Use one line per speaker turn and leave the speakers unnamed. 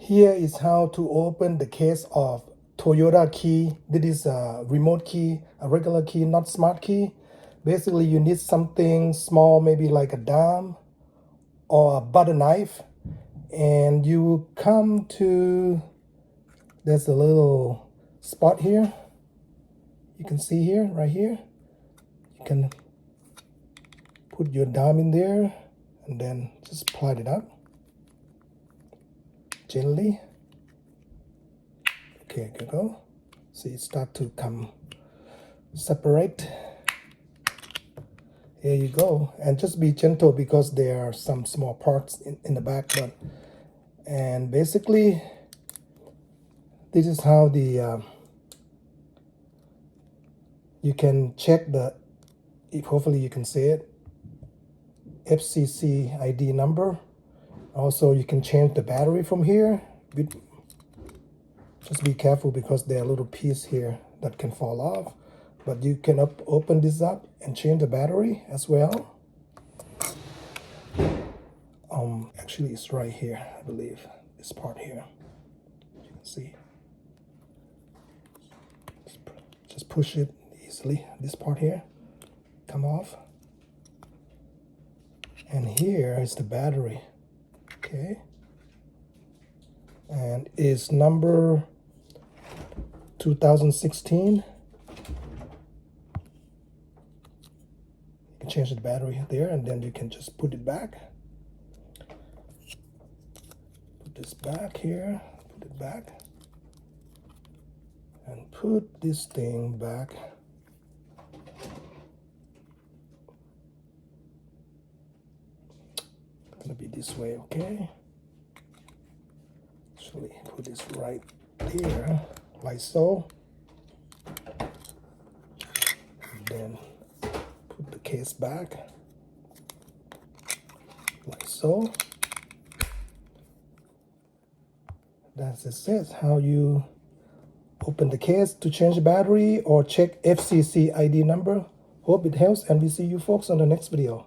Here is how to open the case of Toyota key. This is a remote key, a regular key, not smart key. Basically, you need something small, maybe like a dime or a butter knife. And you come to, there's a little spot here. You can see here, right here. You can put your dime in there and then just slide it up gently. Okay, here you go. See, it start to come separate. Here you go. And just be gentle because there are some small parts in the back. And basically, this is how the you can check the, if hopefully you can see it, FCC ID number. Also, you can change the battery from here. Just be careful because there are little pieces here that can fall off. But you can open this up and change the battery as well. Actually, it's right here, I believe. This part here. You can see. Just push it easily. This part here, come off. And here is the battery. Okay. And it's number 2016. You can change the battery there, and then you can just put it back. Put this back here, put it back. And put this thing back. It's gonna be this way, okay? Actually, put this right here, like so. And then put the case back, like so. That's it, how you open the case to change the battery or check FCC ID number. Hope it helps, and we see you folks on the next video.